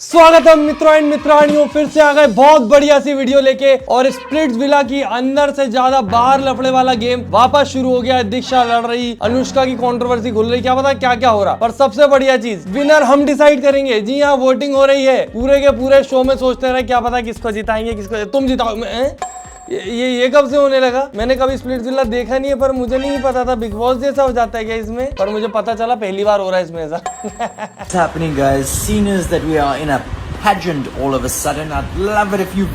स्वागत है मित्रों एंड मित्रानियों, फिर से आ गए बहुत बढ़िया सी वीडियो लेके। और स्प्लिट्सविला की अंदर से ज्यादा बाहर लफड़े वाला गेम वापस शुरू हो गया है। दीक्षा लड़ रही, अनुष्का की कंट्रोवर्सी खुल रही, क्या पता क्या क्या हो रहा। पर सबसे बढ़िया चीज, विनर हम डिसाइड करेंगे। जी हाँ, वोटिंग हो रही है। पूरे के पूरे शो में सोचते रहे क्या पता किसको जिताएंगे, किसको तुम जिताओ। ये कब से होने लगा? मैंने कभी स्प्लिट्सविला देखा नहीं है, पर मुझे नहीं पता था बिग बॉस जैसा हो जाता है क्या इसमें, पर मुझे पता चला पहली बार हो रहा है इसमें ऐसा। What's happening, guys? Seeing as that we are in a pageant all of a sudden, I'd love it if you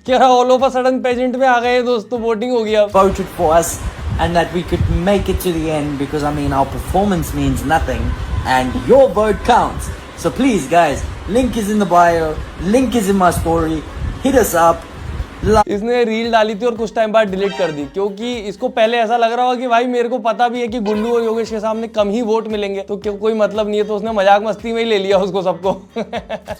क्या all of a sudden pageant में आ गए दोस्तों, वोटिंग हो गया। voted for us and that we could make it to the end, because I mean our performance means nothing and your vote counts. So please, guys, link is in the bio, link is in my story. Hit us up. इसने reel डाली थी और कुछ time बाद delete कर दी, क्योंकि इसको पहले ऐसा लग रहा होगा कि भाई मेरे को पता भी है कि गुल्लू और योगेश के सामने कम ही वोट मिलेंगे, तो कोई मतलब नहीं है, तो उसने मजाक मस्ती में ही ले लिया उसको सबको।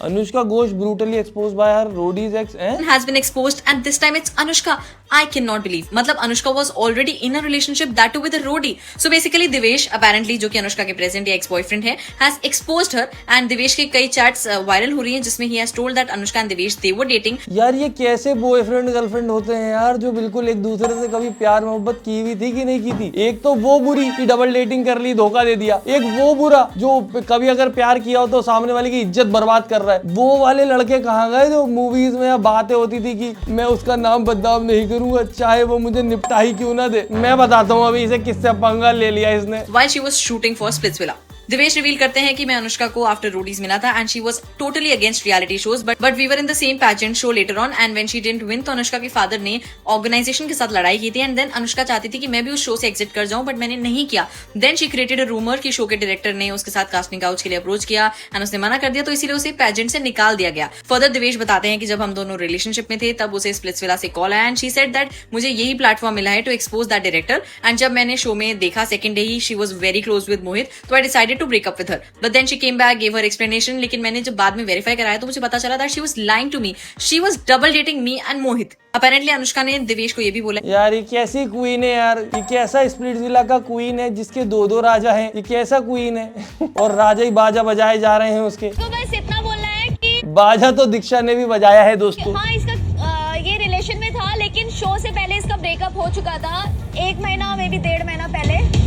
Anushka Ghosh brutally exposed bye her Roadies x has been exposed and this time it's Anushka. I cannot believe. मतलब Anushka was already in a relationship, that too with a roadie. So basically Devesh apparently, जो कि अनुष्का के present या ex boyfriend है, has exposed her and Devesh की कई chats viral हो रही हैं जिसमें he has told that Anushka and Devesh they were dating. यार ये कैसे बॉयफ्रेंड गर्लफ्रेंड होते हैं यार, जो बिल्कुल एक दूसरे से कभी प्यार मोहब्बत की हुई थी कि नहीं की थी। एक तो वो बुरी कि डबल डेटिंग कर ली, धोखा दे दिया। एक वो बुरा जो कभी अगर प्यार किया हो तो सामने वाले की इज्जत बर्बाद कर रहा है। वो वाले लड़के कहाँ गए जो मूवीज में बातें होती थी कि मैं उसका नाम बदनाम नहीं करूंगा चाहे वो मुझे निपटा ही क्यों ना दे। मैं बताता हूँ अभी इसे किससे पंगा ले लिया इसने। While she was shooting for Splitsvilla. Devesh reveal करते हैं कि मैं अनुष्का को आफ्टर रोडीज मिला था and she was totally against reality shows, but we were in the same pageant show later on and when she didn't win, तो अनुष्का के father ने ऑर्गेनाइजेशन के साथ लड़ाई की थी एंड देन अनुष्का चाहती थी कि मैं भी उस शो से एग्जिट कर जाऊं, बट मैंने नहीं किया। Then she created a rumour कि शो के डायरेक्टर ने उसके साथ कास्टिंग काउच के लिए अप्रोच किया एंड उसने मना कर दिया, तो इसीलिए उसे पैजेंट से निकाल दिया गया। फर्दर देवेश बताते हैं कि जब हम दोनों रिलेशनशिप में थे तब उसे स्प्लिट्सविला से कॉल आया एंड शी सेड दैट मुझे यही प्लेटफॉर्म मिला है to expose that director, and जब मैंने शो में देखा सेकंड डे ही she was very close with Mohit, तो I decided to break up with her, but then she came back, gave her explanation. लेकिन मैंने जब बाद में वेरीफाई कराया तो मुझे पता चला that she was lying to me, she was double dating me and Mohit. Apparently Anushka ने देवेश को ये भी बोला, यार ये कैसी क्वीन है यार, ये कैसा स्प्लिट्सविला का क्वीन है जिसके दो राजा हैं, ये कैसा क्वीन है। और राजा ही बाजा बजाए जा रहे हैं उसके। तो बस इतना बोलना है कि बाजा तो दीक्षा ने भी बजाया है दोस्तों। हाँ, इसका ये रिलेशन में था लेकिन शो से पहले इसका ब्रेकअप हो चुका था, 1 महीना मे भी 1.5 महीना पहले।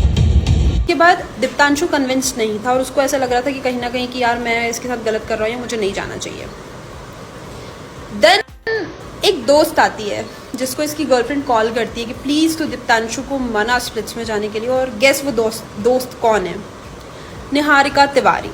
के बाद दीप्तांशु कन्विंस्ड नहीं था और उसको ऐसा लग रहा था कि कहीं ना कहीं कि यार मैं इसके साथ गलत कर रहा हूँ, मुझे नहीं जाना चाहिए। देन एक दोस्त आती है जिसको इसकी गर्लफ्रेंड कॉल करती है कि प्लीज़ तू दीप्तांशु को मना स्प्लिट्स में जाने के लिए, और गेस वो दोस्त कौन है? निहारिका तिवारी।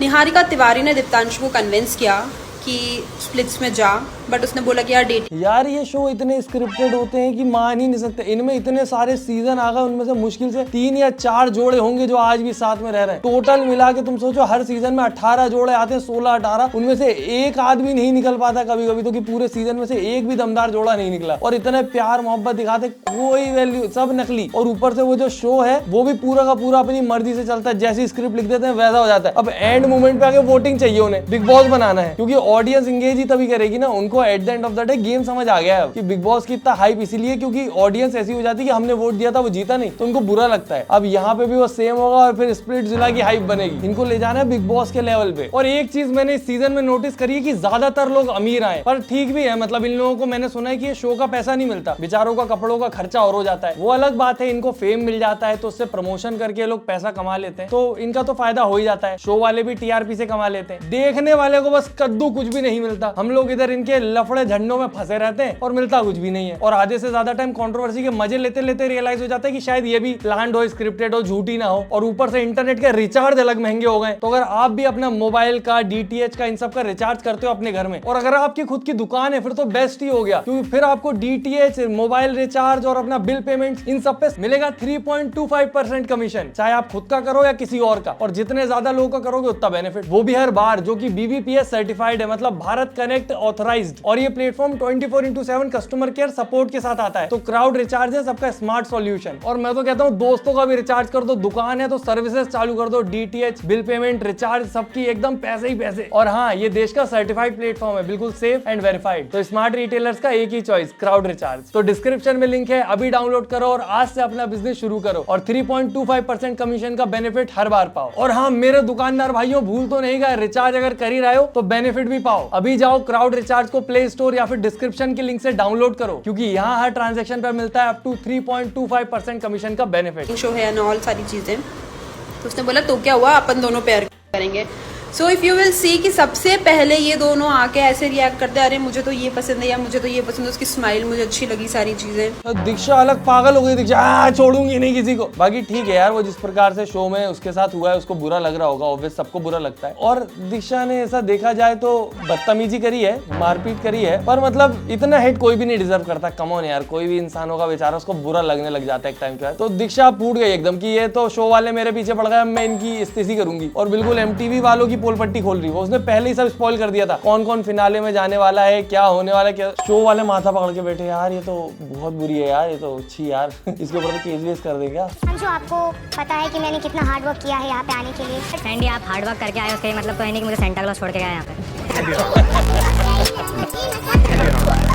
निहारिका तिवारी ने दीप्तांशु को कन्विंस किया कि स्प्लिट्स में जा, बट उसने बोला कि यार डेट। यार ये शो इतने स्क्रिप्टेड होते हैं कि मान ही नहीं सकते। इनमें इतने सारे सीजन आ गए, उनमें से मुश्किल से 3 या 4 जोड़े होंगे जो आज भी साथ में रह रहे हैं। टोटल मिला के तुम सोचो हर सीजन में 18 जोड़े आते हैं, 16-18, उनमें से एक आदमी नहीं निकल पाता कभी कभी तो, कि पूरे सीजन में से एक भी दमदार जोड़ा नहीं निकला। और इतने प्यार मोहब्बत दिखाते, कोई वैल्यू, सब नकली। और ऊपर से वो जो शो है वो भी पूरा का पूरा अपनी मर्जी से चलता है, जैसी स्क्रिप्ट लिख देते हैं वैसा हो जाता है। अब एंड मोमेंट पे आके वोटिंग चाहिए उन्हें, बिग बॉस बनाना है, क्योंकि ऑडियंस इंगेज ही तभी करेगी ना। उनको at the end of the day game समझ आ गया है कि बिग बॉस की इतना हाइप इसीलिए क्योंकि ऑडियंस ऐसी हो जाती है कि हमने वोट दिया था वो जीता नहीं, तो उनको बुरा लगता है। अब यहाँ पे भी वो सेम होगा और फिर स्प्लिट्सविला की हाइप बनेगी। इनको ले जाना है बिग बॉस के लेवल पे। और एक चीज मैंने इस सीजन में नोटिस करी है कि ज्यादातर लोग अमीर आए, पर ठीक भी है, मतलब इन लोगों को मैंने सुना है कि ये शो का पैसा नहीं मिलता, बेचारों का कपड़ों का खर्चा और हो जाता है। वो अलग बात है, इनको फेम मिल जाता है तो उससे प्रमोशन करके लोग पैसा कमा लेते हैं, तो इनका तो फायदा हो ही जाता है। शो वाले भी टीआरपी से कमा लेते हैं, देखने वाले को बस कद्दू कुछ भी नहीं मिलता। हम लोग इधर इनके लफड़े झंडों में फंसे रहते हैं और मिलता कुछ भी नहीं है। और आधे से ज्यादा टाइम कंट्रोवर्सी के मजे लेते लेते रियलाइज हो जाता है कि शायद ये भी प्लान्ड हो, स्क्रिप्टेड हो, झूठी ना हो। और ऊपर से इंटरनेट के रिचार्ज अलग महंगे हो गए। तो अगर आप भी अपना मोबाइल का, डीटीएच का, इन सब का रिचार्ज करते हो अपने घर में, और अगर आपकी खुद की दुकान है, फिर तो बेस्ट ही हो गया, क्योंकि फिर आपको डीटीएच, मोबाइल रिचार्ज और अपना बिल पेमेंट, इन सब पे मिलेगा 3.25% कमीशन, चाहे आप खुद का करो या किसी और का। और जितने ज्यादा लोगों का करोगे उतना बेनिफिट, वो भी हर बार, जो कि BBPS सर्टिफाइड है, मतलब भारत कनेक्ट ऑथराइज। कस्टमाइज्ड और ये प्लेटफॉर्म 24/7 कस्टमर केयर सपोर्ट के साथ आता है। तो क्राउड रिचार्ज है सबका स्मार्ट सॉल्यूशन। और मैं तो कहता हूँ दोस्तों का भी रिचार्ज कर दो, दुकान है तो सर्विसेज चालू कर दो, DTH, बिल पेमेंट, रिचार्ज, सबकी एकदम पैसे ही पैसे। और हाँ, ये देश का सर्टिफाइड प्लेटफॉर्म है, बिल्कुल सेफ एंड वेरीफाइड। तो स्मार्ट रिटेलर्स का एक ही चॉइस, क्राउड रिचार्ज। तो डिस्क्रिप्शन में लिंक है, अभी डाउनलोड करो और आज से अपना बिजनेस शुरू करो और 3.25% कमीशन का बेनिफिट हर बार पाओ। और हाँ मेरे दुकानदार भाइयों, भूल तो नहीं गए, रिचार्ज अगर कर ही रहे हो तो बेनिफिट भी पाओ। अभी जाओ क्राउड रिचार्ज को प्ले स्टोर या फिर डिस्क्रिप्शन के लिंक से डाउनलोड करो, क्योंकि यहाँ हर ट्रांजैक्शन पे मिलता है अप टू 3.25% कमीशन का बेनिफिट। शो है ऑल सारी चीजें। तो उसने बोला तो क्या हुआ, अपन दोनों पेयर करेंगे। So if you will see कि सबसे पहले ये दोनों आके ऐसे रिएक्ट करते हैं, अरे मुझे तो ये पसंद है या मुझे तो ये पसंद है, उसकी स्माइल मुझे अच्छी लगी, सारी चीजें। दीक्षा अलग पागल हो गई, दीक्षा छोड़ूंगी नहीं किसी को। बाकी ठीक है यार, वो जिस प्रकार से शो में उसके साथ हुआ है उसको बुरा लग रहा होगा, ऑब्वियस सबको बुरा लगता है। और दीक्षा ने ऐसा देखा जाए तो बदतमीजी करी है, मारपीट करी है, पर मतलब इतना हेट कोई भी नहीं डिजर्व करता। कम ऑन यार, कोई भी इंसान होगा बेचारा, उसको बुरा लगने लग जाता है एक टाइम के बाद। तो दीक्षा फूट गई एकदम कि ये तो शो वाले मेरे पीछे पड़ गए, मैं इनकी इस्तीसी करूंगी। और बिल्कुल MTV वालों की पोल पट्टी खोल रही है। उसने पहले ही सब स्पॉइल कर दिया था कौन कौन फिनाले में जाने वाला है, क्या होने वाला है, क्या। शो वाले माथा पकड़ के बैठे, यार ये तो बहुत बुरी है यार, ये तो अच्छी यार इसके ऊपर तो केस वेस कर देगा। अंशु, आपको पता है कि मैंने कितना हार्ड वर्क किया है यहाँ पे आने के लिए। सैंडी, आप हार्ड वर्क करके आए, उसके मतलब तो है नहीं कि मुझे सेंटा क्लॉज छोड़ के गया यहाँ पे।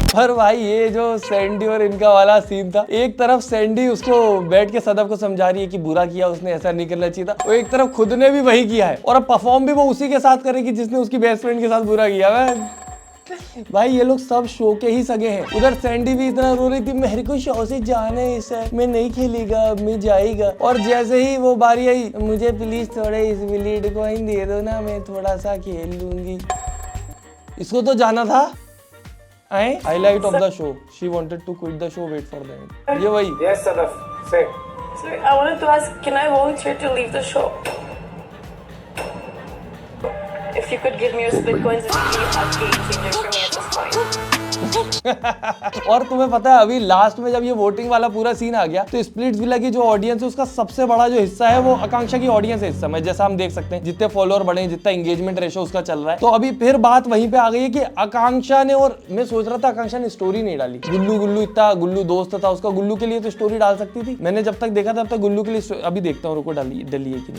पर भाई ये जो सैंडी और इनका वाला सीन था, एक तरफ सैंडी उसको बैठ के सदफ को समझा रही है कि बुरा किया उसने, ऐसा नहीं करना चाहिए था, और एक तरफ खुद ने भी वही किया है और अब परफॉर्म भी वो उसी के साथ करेगी जिसने उसकी बेस्ट फ्रेंड के साथ बुरा किया है। भाई ये लोग सब शो के ही सगे हैं। उधर सैंडी भी इतना रो रही थी, मेरे को शो से जाना है सर, मैं नहीं खेलेगा, मैं जाएगा। और जैसे ही वो बारी आई, मुझे प्लीज थोड़े इस विलीड कॉइन दे दो ना, मैं थोड़ा सा खेल लूंगी। इसको तो जाना था। Highlight of the show. She wanted to quit the show. Wait for the end. ये वही. Yes, Sadaf. Say. Sorry, I wanted to ask, can I volunteer to leave the show? If you could give me your split coins, it would be a game changer for me at this point. और तुम्हें पता है अभी last में जब ये voting वाला पूरा सीन आ गया तो स्प्लिट्स विला की जो ऑडियंस है उसका सबसे बड़ा जो हिस्सा है वो आकांक्षा की ऑडियंस है इस समय। जैसा हम देख सकते हैं जितने फॉलोअर बढ़े हैं, जितना एंगेजमेंट रेशो उसका चल रहा है। तो अभी फिर बात वहीं पे आ गई है कि आकांक्षा ने, और मैं सोच रहा था आकांक्षा ने स्टोरी नहीं डाली। गुल्लू इतना गुल्लू दोस्त था उसका, गुल्लू के लिए तो स्टोरी डाल सकती थी। मैंने जब तक देखा था तब तक गुल्लू के लिए, अभी देखता हूँ रुको डली है कि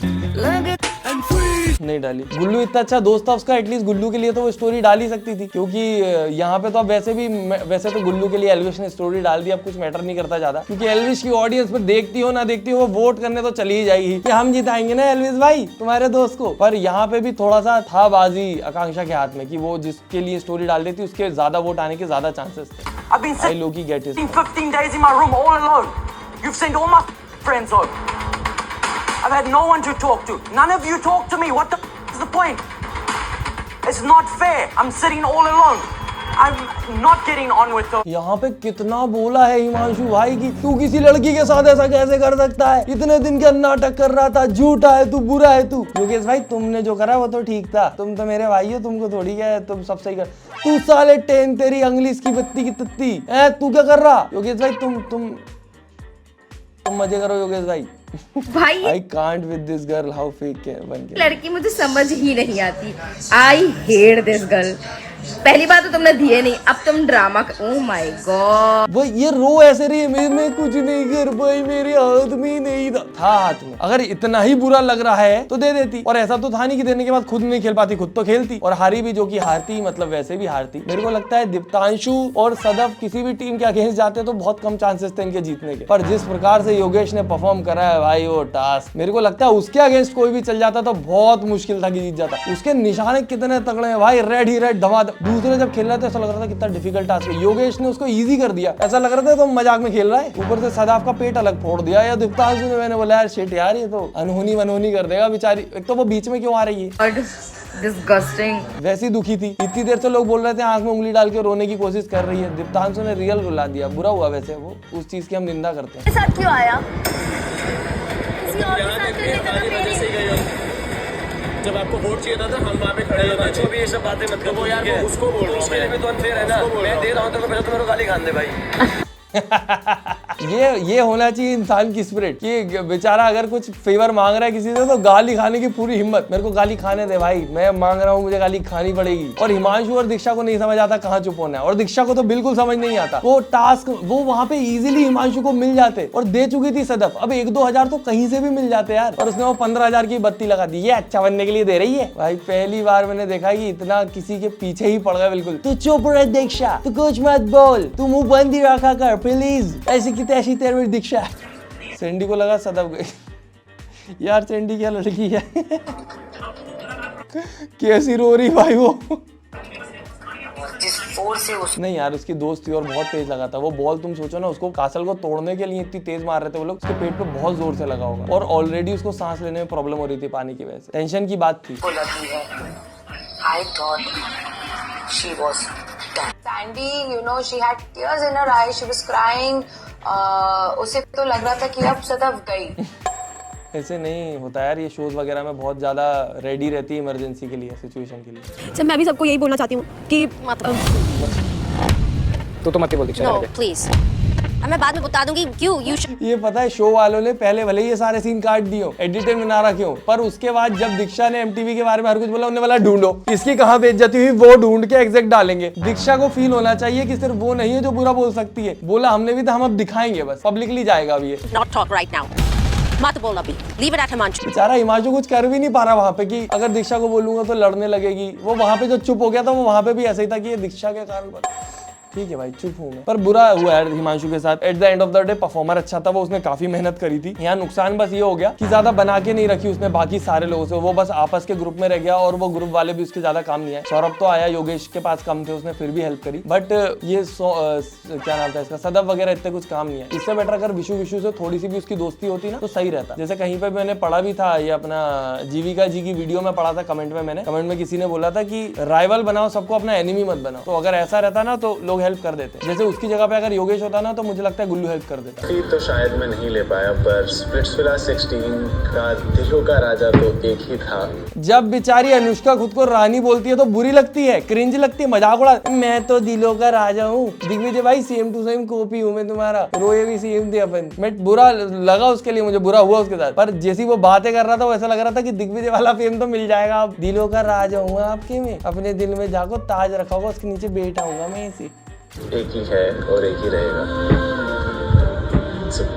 नहीं डाली। गुल्लू इतना अच्छा दोस्त था उसका, एटलीस्ट गुल्लू के लिए तो वो स्टोरी डाल ही सकती थी, क्योंकि यहाँ पे तो अब वैसे तो गुल्लू के लिए एल्विश ने स्टोरी डाल दी, अब कुछ मैटर नहीं करता ज्यादा, क्योंकि एल्विश की ऑडियंस में देखती हो ना देखती हो वो वोट करने तो चली ही जाएगी कि हम जिताएंगे ना एल्विश भाई तुम्हारे दोस्त को। पर यहाँ पे भी थोड़ा सा था बाजी आकांक्षा के हाथ में कि वो जिसके लिए स्टोरी डाल देती उसके ज्यादा वोट आने के ज्यादा चांसेस थे। I've been I low-key get it. 15 days in my room all alone. You've sent all my friends home. I've had no one to talk to. None of you talk to me. What the is the point? It's not fair. I'm sitting all alone. I'm not getting on with the... यहाँ पे कितना बोला है हिमांशु भाई की तू किसी लड़की के साथ ऐसा कैसे कर सकता है, इतने दिन का नाटक कर रहा था, झूठा है तू, बुरा है तू। योगेश भाई तुमने जो करा वो तो ठीक था, तुम तो मेरे भाई हो, तुमको थोड़ी क्या है, तुम सब सही कर। तू साले टेन तेरी अंग्लिश की बत्ती की तत्ती है, तू क्या कर रहा योगेश भाई? तुम मजे करो योगेश भाई। भाई I can't with this girl, how fake है बन के। लड़की मुझे समझ ही नहीं आती। I hate this girl। पहली बात तो तुमने दिए नहीं, अब तुम ड्रामा ओह माय गॉड। वो ये रो ऐसे रही है, मैं कुछ नहीं कर पाई, मेरे हाथ में नहीं था हाथ में। अगर इतना ही बुरा लग रहा है तो दे देती, और ऐसा तो था नहीं कि देने के बाद खुद नहीं खेल पाती, खुद तो खेलती। और हारी भी, जो कि हारती मतलब वैसे भी हारती। मेरे को लगता है दीप्तांशु और सदफ किसी भी टीम के अगेंस्ट जाते तो बहुत कम चांसेस थे इनके जीतने के, पर जिस प्रकार से योगेश ने परफॉर्म करा है भाई वो टास्क, मेरे को लगता है उसके अगेंस्ट कोई भी चल जाता तो बहुत मुश्किल था कि जीत जाता। उसके निशाने कितने तगड़े हैं भाई, रेड ही रेड धमाधम। दूसरे जब खेल रहे थे ऐसा लग रहा था कितना डिफिकल्ट टास्क है, योगेश ने उसको इजी कर दिया, ऐसा लग रहा था तो मजाक में खेल रहा है। ऊपर से सदाफ का पेट अलग फोड़ दिया या दीप्तांशु ने, मैंने बोला यार शिट यार ये तो अनहोनी कर देगा बेचारी। एक तो वो बीच में क्यों आ रही है, डिस्गस्टिंग। वैसी दुखी थी, इतनी देर से लोग बोल रहे थे आंख में उंगली डाल के रोने की कोशिश कर रही है, दीप्तांशु ने रियल रुला दिया। बुरा हुआ वैसे, वो उस चीज की हम निंदा करते हैं। साथ क्यों आया? किसी और के साथ करने का तो मेरे जब आपको वोट चाहिए था हम वहाँ पे खड़े होते थे। भी ये सब बातें मत करो यार, उसको बोल रहा हूँ, उसके लिए भी तो अनफेयर है ना। मैं दे रहा हूँ तो पहले तो मेरे को गाली खान दे भाई। ये होना चाहिए इंसान की स्पिरिट कि बेचारा अगर कुछ फेवर मांग रहा है किसी से तो गाली खाने की पूरी हिम्मत, मेरे को गाली खाने दे भाई, मैं मांग रहा हूँ, मुझे गाली खानी पड़ेगी। और हिमांशु और दीक्षा को नहीं समझ आता कहाँ चुप होना है, और दीक्षा को तो बिल्कुल समझ नहीं आता। वो टास्क वो वहाँ पे इजीली हिमांशु को मिल जाते, और दे चुकी थी सदफ। अब 1-2 हजार तो कहीं से भी मिल जाते यार, और उसने वो 15 हजार की बत्ती लगा दी। ये अच्छा बनने के लिए दे रही है भाई। पहली बार मैंने देखा कि इतना किसी के पीछे ही पड़ गया बिल्कुल। तू चुप रह दीक्षा, तू कुछ मत बोल, तू मुंह बंद ही रखा कर प्लीज, ऐसी की तैसी तेरी दीक्षा। सैंडी को लगा सदफ गई यार, सैंडी क्या लड़की है कैसी रो रही भाई वो। नहीं यार, उसकी दोस्त थी और बहुत तेज लगा था वो बॉल। तुम सोचो ना, उसको कासल को तोड़ने के लिए इतनी तेज मार रहे थे वो लोग, उसके पेट पे बहुत जोर से लगा होगा, और ऑलरेडी उसको सांस लेने में प्रॉब्लम हो रही थी पानी की वजह से। टेंशन की बात थी। I thought she was done. Sandy, you know, she had tears in her eyes. She was crying. उसे तो लग रहा था कि अब सदफ गई। ऐसे नहीं होता यार, ये शोज वगैरह में बहुत ज्यादा रेडी रहती है इमरजेंसी के लिए, सिचुएशन के लिए। सर मैं भी सबको यही बोलना चाहती हूँ कि तो मत बोल दीक्षा। प्लीज मैं बाद में बता दूंगी क्यों। ये पता है शो वालों ने पहले भले ये सारे सीन काट दियो, एडिटर में ना रखे हो, पर उसके बाद जब दीक्षा ने MTV के बारे में हर कुछ बोला, उन्होंने बोला ढूंढो इसकी कहाँ बेइज्जती हुई, वो ढूंढ के एग्जैक्ट डालेंगे। दीक्षा को फील होना चाहिए कि सिर्फ वो नहीं है जो बुरा बोल सकती है, बोला हमने भी तो हम अब दिखाएंगे, बस पब्लिकली जाएगा अभी ये। नॉट टॉक राइट नाउ, मत बोल अभी, लीव इट एट हिमांशु। बेचारा हिमांशु कुछ कर भी नहीं पा रहा वहाँ पे कि अगर दीक्षा को बोलूंगा तो लड़ने लगेगी। वो वहाँ पे जो चुप हो गया था, वो वहाँ पे भी ऐसा ही था कि ये दीक्षा के कारण। ठीक है भाई, चुप हूँ मैं, पर बुरा हुआ यार हिमांशु के साथ। At the end of the day performer अच्छा था वो, उसने काफी मेहनत करी थी। यहाँ नुकसान बस ये हो गया कि ज्यादा बना के नहीं रखी उसने बाकी सारे लोगों से, वो बस आपस के ग्रुप में रह गया, और वो ग्रुप वाले भी उसके ज्यादा काम नहीं आए। सौरभ तो आया, योगेश के पास कम थे, उसने फिर भी हेल्प करी, बट ये क्या नाम था इसका, सदफ वगैरह इतने कुछ काम नहीं है। इससे बेटर अगर विशु से थोड़ी सी भी उसकी दोस्ती होती ना तो सही रहता। जैसे कहीं पे मैंने पढ़ा भी था, ये अपना जीविका जी की वीडियो में पढ़ा था, कमेंट में किसी ने बोला था कि राइवल बनाओ सबको, अपना एनिमी मत बनाओ। तो अगर ऐसा रहता ना तो लोग हेल्प कर देते। जैसे उसकी जगह पे अगर योगेश होता ना तो मुझे लगता है गुल्लू हेल्प कर देता। तो शायद मैं नहीं ले पाया, पर स्प्लिट्सविला 16 का दिलों का राजा तो एक ही था। जब बेचारी अनुष्का खुद को रानी बोलती है तो बुरी लगती है, क्रिंज लगती है, मजाक उड़ा, मैं तो दिलों का राजा हूँ। दिग्विजय भाई सेम टू सेम कॉपी हूँ मैं तुम्हारा, रोए भी सेम थे अपन। मैं बुरा लगा उसके लिए, मुझे बुरा हुआ उसके साथ, पर जैसी वो बातें कर रहा था वैसा लग रहा था कि दिग्विजय वाला फेम तो मिल जाएगा। अब दिलों का राजा हूँ आपके में, अपने दिल में जाको ताज रखा होगा, उसके नीचे बैठा हूँ मैं ऐसे। एक ही है और एक ही रहेगा।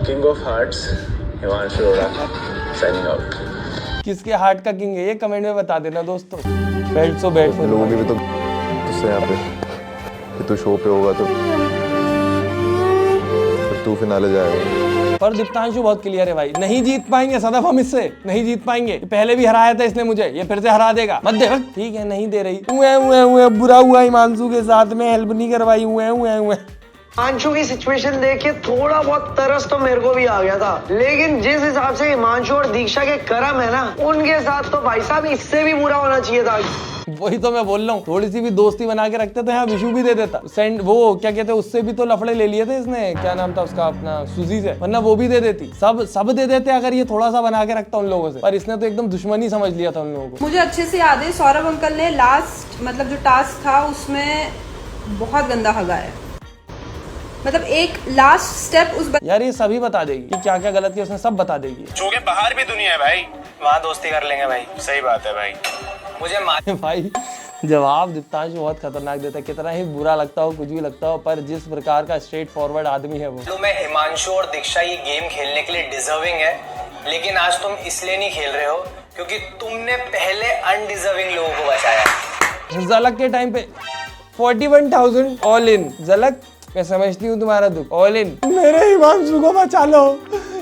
King of hearts Himanshu Arora signing out. किसके हार्ट का किंग है ये कमेंट में बता देना दोस्तों। बैठ सो बैठ सो लोगों की भी तो गुस्से यहाँ पे कि तू शो पे होगा तो तू फिनाले जाएगा। पर दीप्तांशु बहुत क्लियर है भाई, नहीं जीत पाएंगे सदफ, हम इससे नहीं जीत पाएंगे। पहले भी हराया था इसने मुझे, ये फिर से हरा देगा, मत दे। ठीक है नहीं दे रही, बुरा हुआ हिमांशु के साथ में, हेल्प नहीं करवाई। हिमांशु की सिचुएशन देख के थोड़ा बहुत तरस तो मेरे को भी आ गया था, लेकिन जिस हिसाब से हिमांशु और दीक्षा के कर्म है ना, उनके साथ तो भाई साहब इससे भी बुरा होना चाहिए था। वही तो मैं बोल रहा हूँ, थोड़ी सी भी दोस्ती बना के रखते तो यहाँ विशु भी दे देता। सेंड वो क्या कहते हैं, उससे भी तो लफड़े ले लिए थे इसने, क्या नाम था उसका, अपना सुजी से, वरना वो भी दे देती। सब दे देते अगर ये थोड़ा सा बना के रखता उन लोगों से, पर इसने तो एकदम दुश्मनी समझ लिया था उन लोगों को। मुझे अच्छे से याद है सौरभ अंकल ने लास्ट मतलब जो टास्क था उसमें बहुत गंदा हगा है, मतलब एक लास्ट स्टेप उस यार ये सभी बता देगी कि क्या क्या गलत किया उसने, सब बता देगी। चूंकि बाहर भी दुनिया है भाई, वहाँ दोस्ती कर लेंगे भाई। सही बात है भाई, मुझे भाई जवाब दीप्तांशु बहुत खतरनाक देता है, कितना ही बुरा लगता हो कुछ भी लगता हो, पर जिस प्रकार का स्ट्रेट फॉरवर्ड आदमी है वो। मैं हिमांशु और दीक्षा ये गेम खेलने के लिए डिजर्विंग है, लेकिन आज तुम इसलिए नहीं खेल रहे हो क्योंकि तुमने पहले अनडिजर्विंग लोगों को बचाया। झलक के टाइम पे 41,000 ऑल इन। झलक मैं समझती हूँ तुम्हारा दुख, ऑल इन। मेरे हिमांशु को बचा लो,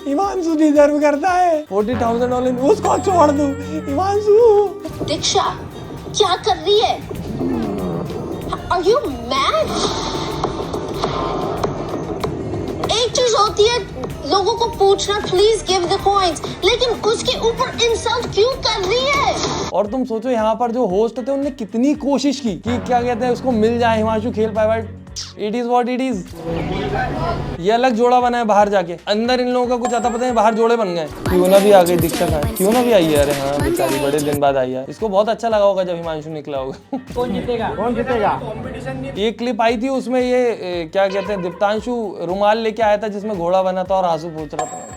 हिमांशु डिजर्व करता है। 40,000 ऑल इन, उसको छोड़ दो हिमांशु। दीक्षा क्या कर रही है? Are you mad? एक चीज होती है लोगों को पूछना प्लीज गिव द कॉइंस, लेकिन उसके ऊपर इंसल्ट क्यों कर रही है? और तुम सोचो यहाँ पर जो होस्ट थे उनने कितनी कोशिश की कि क्या कहते हैं उसको मिल जाए, हिमांशु खेल पाए, but it is what it is. ये अलग जोड़ा बना है बाहर जाके, अंदर इन लोगों का कुछ आता पता है, बाहर जोड़े बन गए। क्यों ना भी आ गई दीक्षा खान, क्यों ना भी आई है। अरे हाँ बेचारी बड़े दिन बाद आई है, इसको बहुत अच्छा लगा होगा जब हिमांशु निकला होगा। कौन जीतेगा कौन जीतेगा। ये क्लिप आई थी, उसमें ये क्या कहते हैं, दीप्तांशु रुमाल लेके आया था जिसमें घोड़ा बना था और आंसू पोंछ रहा था।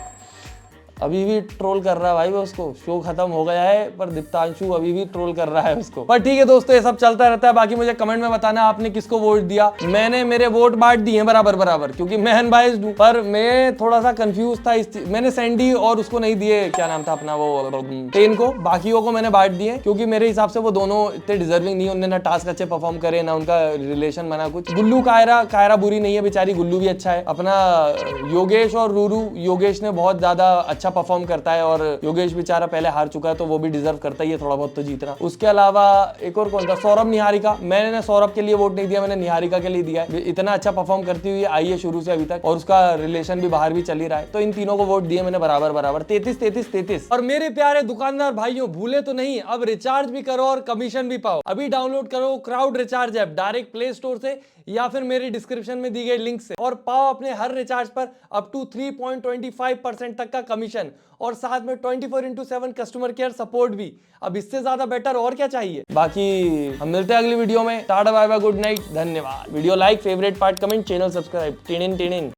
अभी भी ट्रोल कर रहा है भाई वो उसको, शो खत्म हो गया है पर दीप्तांशु अभी भी ट्रोल कर रहा है उसको। पर ठीक है दोस्तों, ये सब चलता रहता है। बाकी मुझे कमेंट में बताना आपने किसको वोट दिया। मैंने मेरे वोट बांट दिए हैं बराबर बराबर, क्योंकि मैं अनबायस्ड हूं। पर मैं थोड़ा सा कंफ्यूज था मैंने सैंडी और उसको नहीं दिए, क्या नाम था अपना वो टेन को, बाकियों को मैंने बांट दिए क्योंकि मेरे हिसाब से वो दोनों इतने डिजर्विंग नहीं, उन्होंने ना टास्क अच्छे परफॉर्म करे, ना उनका रिलेशन बना कुछ। गुल्लू कायरा बुरी नहीं है बेचारी, गुल्लू भी अच्छा है। अपना योगेश और रूरू, योगेश ने बहुत ज्यादा अच्छा परफॉर्म करता है और योगेश बेचारा पहले हार चुका है तो वो भी डिजर्व करता ही है थोड़ा बहुत तो जीतना। उसके अलावा एक और कौन था, सौरभ निहारिका। मैंने सौरभ के लिए वोट नहीं दिया, मैंने निहारिका के लिए दिया है। इतना अच्छा परफॉर्म करती हुई आई है शुरू से अभी तक, और उसका रिलेशन भी बाहर भी चल ही रहा है, तो इन तीनों को वोट दिए मैंने बराबर बराबर, 33-33-33। और मेरे प्यारे दुकानदार भाइयों, भूले तो नहीं, अब रिचार्ज भी करो और कमीशन भी पाओ। अभी डाउनलोड करो crowd recharge app direct play store से या फिर मेरी डिस्क्रिप्शन में दी गई लिंक से, और पाओ अपने हर रिचार्ज पर अप टू 3.25% तक का कमीशन, और साथ में 24/7 कस्टमर केयर सपोर्ट भी। अब इससे ज्यादा बेटर और क्या चाहिए। बाकी हम मिलते हैं अगली वीडियो में। Tata bye bye, good night, धन्यवाद। Video like, favourite part, comment, channel subscribe. टिन टिन।